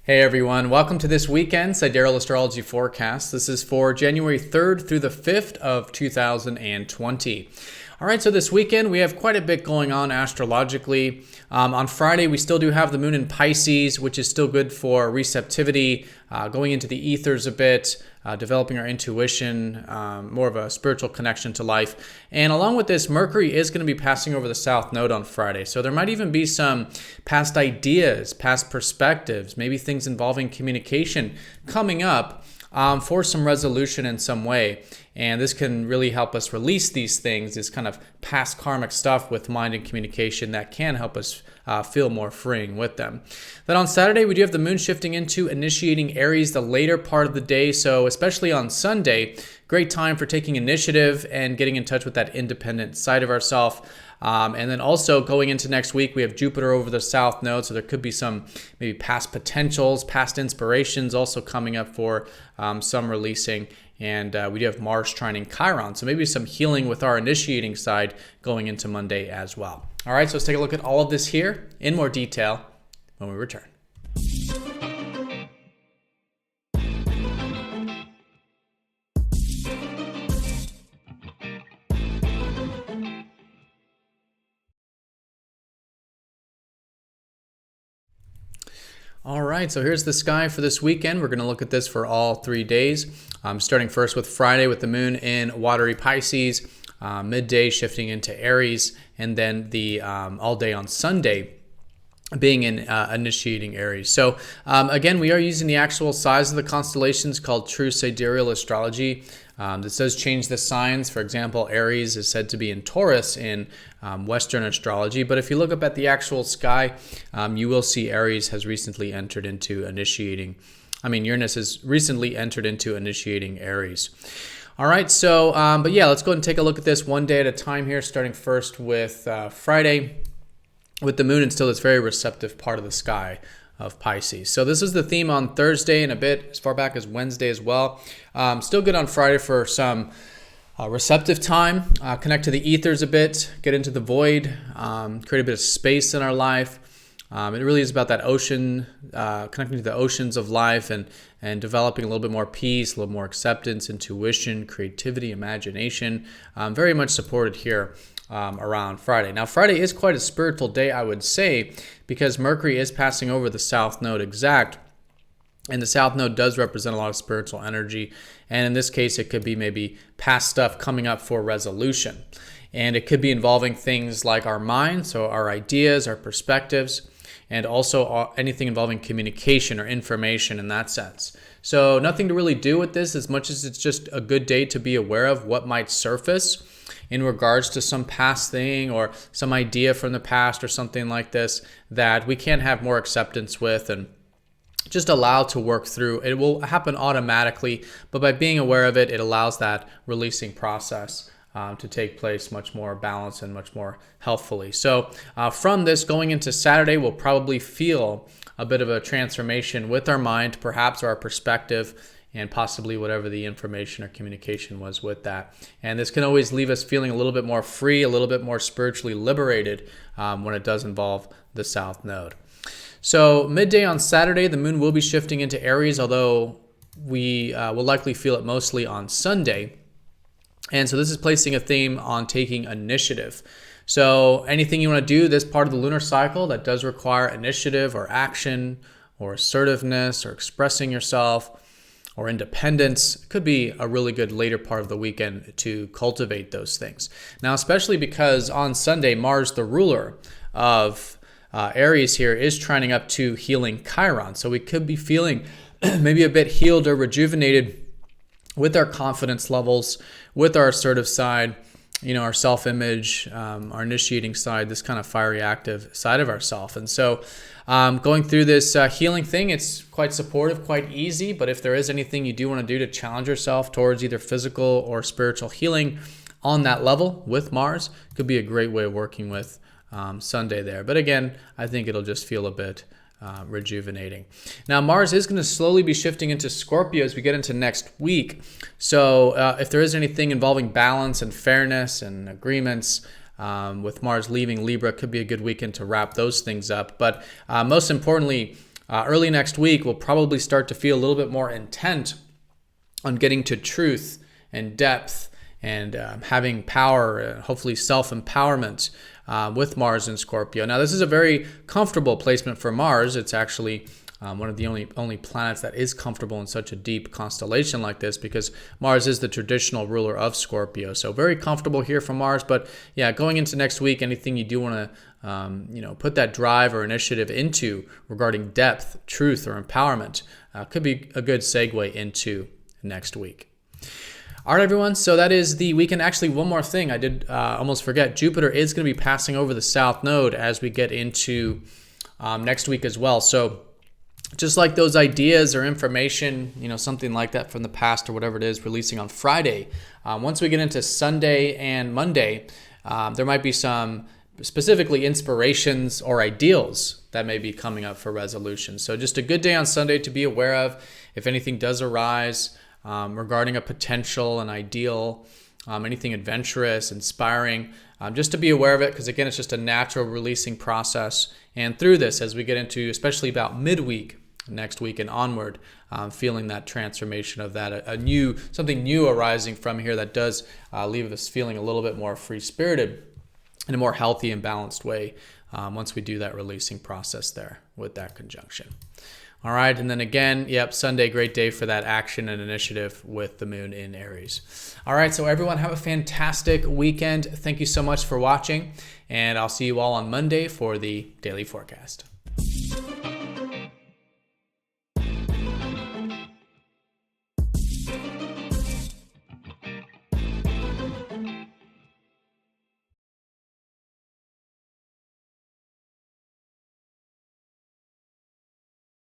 Hey everyone, welcome to this weekend Sidereal Astrology forecast. This is for January 3rd through the 5th of 2020. All right, so this weekend we have quite a bit going on astrologically. On Friday, we still do have the moon in Pisces, which is still good for receptivity, going into the ethers a bit, developing our intuition, more of a spiritual connection to life. And along with this, Mercury is going to be passing over the South Node on Friday. So there might even be some past ideas, past perspectives, maybe things involving communication coming up for some resolution in some way. And this can really help us release these things, this kind of past karmic stuff with mind and communication that can help us feel more freeing with them. Then on Saturday, we do have the moon shifting into initiating Aries the later part of the day. So especially on Sunday, great time for taking initiative and getting in touch with that independent side of ourselves. And then also going into next week, we have Jupiter over the South Node. So there could be some maybe past potentials, past inspirations also coming up for some releasing. And we do have Mars trining Chiron. So maybe some healing with our initiating side going into Monday as well. All right, so let's take a look at all of this here in more detail when we return. All right, so here's the sky for this weekend. We're going to look at this for all 3 days. Starting first with Friday with the moon in watery Pisces, midday shifting into Aries, and then the all day on Sunday being in initiating Aries. So again, we are using the actual size of the constellations called true sidereal astrology. This does change the signs. For example, Aries is said to be in Taurus in Western astrology. But if you look up at the actual sky, you will see Aries has recently entered into initiating. Uranus has recently entered into initiating Aries. All right, so, but yeah, let's go ahead and take a look at this one day at a time here, starting first with Friday with the moon in still this very receptive part of the sky of Pisces. So this is the theme on Thursday and a bit as far back as Wednesday as well. Still good on Friday for some receptive time, connect to the ethers a bit, get into the void, create a bit of space in our life. It really is about that ocean, connecting to the oceans of life and developing a little bit more peace, a little more acceptance, intuition, creativity, imagination. Very much supported here around Friday. Now, Friday is quite a spiritual day, I would say, because Mercury is passing over the South Node exact. And the South Node does represent a lot of spiritual energy. And in this case, it could be maybe past stuff coming up for resolution. And it could be involving things like our mind, so our ideas, our perspectives, and also anything involving communication or information in that sense. So nothing to really do with this as much as it's just a good day to be aware of what might surface in regards to some past thing or some idea from the past or something like this that we can have more acceptance with and just allow to work through. It will happen automatically, but by being aware of it, it allows that releasing process to take place much more balanced and much more healthfully. So from this going into Saturday, we'll probably feel a bit of a transformation with our mind, perhaps our perspective, and possibly whatever the information or communication was with that. And this can always leave us feeling a little bit more free, a little bit more spiritually liberated when it does involve the South Node. So midday on Saturday, the moon will be shifting into Aries, although we will likely feel it mostly on Sunday. And so this is placing a theme on taking initiative. So anything you want to do this part of the lunar cycle that does require initiative or action or assertiveness or expressing yourself or independence could be a really good later part of the weekend to cultivate those things. Now, especially because on Sunday, Mars, the ruler of Aries here, is trining up to healing Chiron. So we could be feeling maybe a bit healed or rejuvenated with our confidence levels, with our assertive side, our self-image, our initiating side, this kind of fiery, active side of ourself. And so going through this healing thing, it's quite supportive, quite easy. But if there is anything you do want to do to challenge yourself towards either physical or spiritual healing on that level with Mars, could be a great way of working with Sunday there. But again, I think it'll just feel a bit rejuvenating. Now, Mars is going to slowly be shifting into Scorpio as we get into next week. So if there is anything involving balance and fairness and agreements, with Mars leaving Libra, could be a good weekend to wrap those things up. But most importantly, early next week, we'll probably start to feel a little bit more intent on getting to truth and depth and having power, hopefully self-empowerment with Mars in Scorpio. Now, this is a very comfortable placement for Mars. It's actually one of the only planets that is comfortable in such a deep constellation like this, because Mars is the traditional ruler of Scorpio. So very comfortable here for Mars. But yeah, going into next week, anything you do want to put that drive or initiative into regarding depth, truth, or empowerment could be a good segue into next week. All right, everyone. So that is the weekend. Actually, one more thing I did almost forget. Jupiter is going to be passing over the South Node as we get into next week as well. So just like those ideas or information, something like that from the past or whatever it is, releasing on Friday, once we get into Sunday and Monday, there might be some specifically inspirations or ideals that may be coming up for resolution. So just a good day on Sunday to be aware of if anything does arise regarding a potential, an ideal, anything adventurous, inspiring, just to be aware of it, because again, it's just a natural releasing process. And through this, as we get into especially about midweek next week and onward, feeling that transformation of that, something new arising from here that does leave us feeling a little bit more free-spirited in a more healthy and balanced way once we do that releasing process there with that conjunction. All right, and then again, Sunday, great day for that action and initiative with the moon in Aries. All right, so everyone have a fantastic weekend. Thank you so much for watching, and I'll see you all on Monday for the daily forecast.